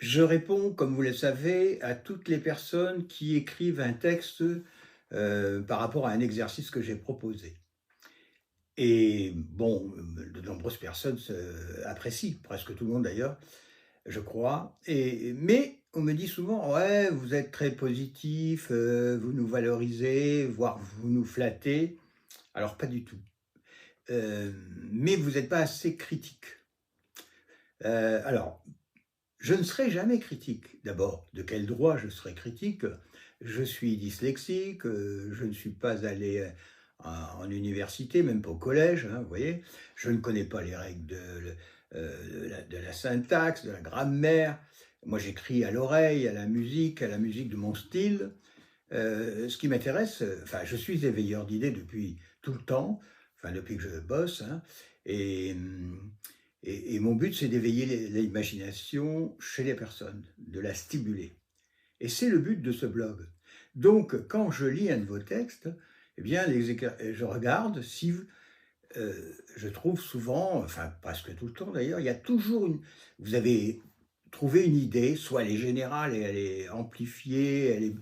Je réponds, comme vous le savez, à toutes les personnes qui écrivent un texte, par rapport à un exercice que j'ai proposé. Et bon, de nombreuses personnes apprécient, presque tout le monde d'ailleurs, je crois. Mais on me dit souvent: «Ouais, vous êtes très positif, vous nous valorisez, voire vous nous flattez». Alors pas du tout, mais vous n'êtes pas assez critique. Alors, je ne serai jamais critique. D'abord, de quel droit je serai critique? Je suis dyslexique, je ne suis pas allé, en université, même pas au collège, hein, vous voyez? Je ne connais pas les règles de la syntaxe, de la grammaire. Moi, j'écris à l'oreille, à la musique de mon style. Ce qui m'intéresse, enfin, je suis éveilleur d'idées depuis tout le temps, enfin depuis que je bosse, hein, et et mon but, c'est d'éveiller l'imagination chez les personnes, de la stimuler. Et c'est le but de ce blog. Donc, quand je lis un de vos textes, eh bien, je regarde si je trouve souvent, enfin presque tout le temps d'ailleurs, il y a toujours vous avez trouvé une idée, soit elle est générale et elle est amplifiée,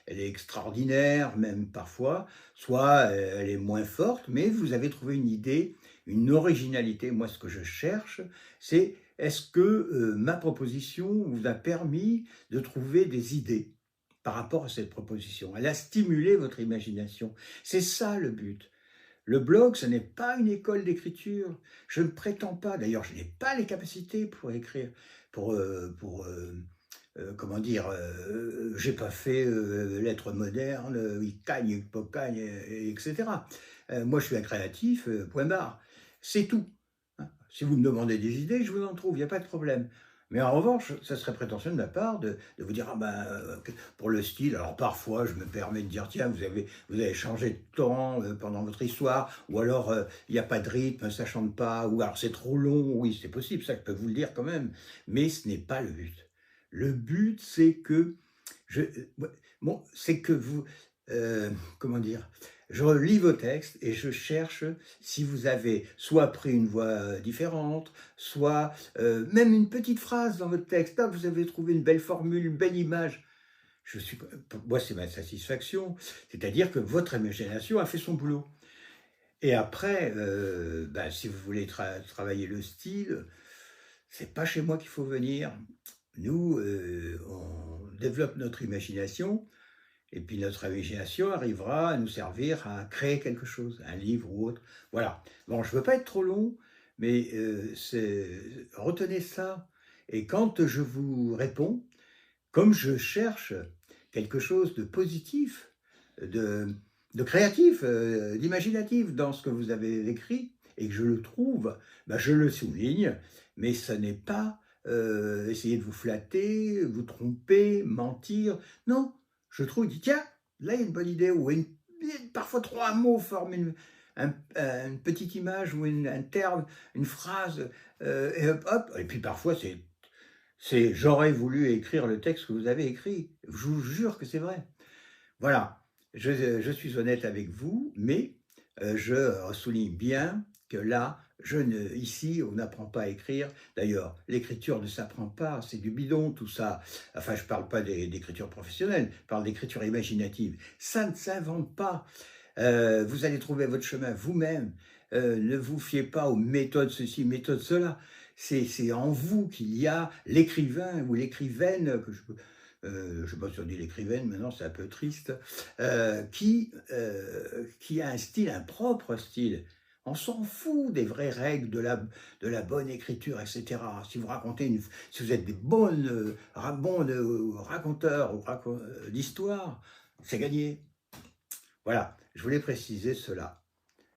elle est extraordinaire même parfois, soit elle est moins forte, mais vous avez trouvé une idée, une originalité. Moi, ce que je cherche, c'est est-ce que ma proposition vous a permis de trouver des idées par rapport à cette proposition? Elle a stimulé votre imagination. C'est ça le but. Le blog, ce n'est pas une école d'écriture. Je ne prétends pas, d'ailleurs, je n'ai pas les capacités pour écrire, comment dire, j'ai pas fait lettres modernes, Icagne, Hippocagne, etc. Moi, je suis un créatif, point barre. C'est tout. Hein. Si vous me demandez des idées, je vous en trouve, il n'y a pas de problème. Mais en revanche, ça serait prétentieux de ma part de vous dire, ah ben, pour le style, alors parfois je me permets de dire, tiens, vous avez changé de temps pendant votre histoire, ou alors il n'y a pas de rythme, ça chante pas, ou alors c'est trop long, oui, c'est possible, ça je peux vous le dire quand même, mais ce n'est pas le but. Le but, c'est que ouais, bon, c'est que vous, comment dire? Je lis vos textes et je cherche si vous avez soit pris une voix différente, soit, même une petite phrase dans votre texte. Ah, vous avez trouvé une belle formule, une belle image. Je suis Pour moi, c'est ma satisfaction. C'est-à-dire que votre imagination a fait son boulot. Et après, bah, si vous voulez travailler le style, c'est pas chez moi qu'il faut venir. Nous, on développe notre imagination et puis notre imagination arrivera à nous servir à créer quelque chose, un livre ou autre. Voilà. Bon, je ne veux pas être trop long, mais retenez ça. Et quand je vous réponds, comme je cherche quelque chose de positif, de, de créatif, d'imaginatif dans ce que vous avez écrit, et que je le trouve, ben je le souligne, mais ce n'est pas essayer de vous flatter, vous tromper, mentir. Non, je trouve, je dis, tiens, là il y a une bonne idée, ou parfois trois mots forment une petite image, ou un terme, une phrase, et hop, hop, et puis parfois j'aurais voulu écrire le texte que vous avez écrit. Je vous jure que c'est vrai. Voilà, je suis honnête avec vous, mais je souligne bien que là, ici, on n'apprend pas à écrire. D'ailleurs, l'écriture ne s'apprend pas, c'est du bidon tout ça. Enfin, je ne parle pas d'écriture professionnelle, je parle d'écriture imaginative. Ça ne s'invente pas. Vous allez trouver votre chemin vous-même. Ne vous fiez pas aux méthodes ceci, méthodes cela. C'est en vous qu'il y a l'écrivain ou l'écrivaine, je ne sais pas si on dit l'écrivaine, maintenant c'est un peu triste, qui a un style, un propre style. On s'en fout des vraies règles de la bonne écriture, etc. Si vous si vous êtes des bons raconteurs d'histoire, c'est gagné. Voilà, je voulais préciser cela.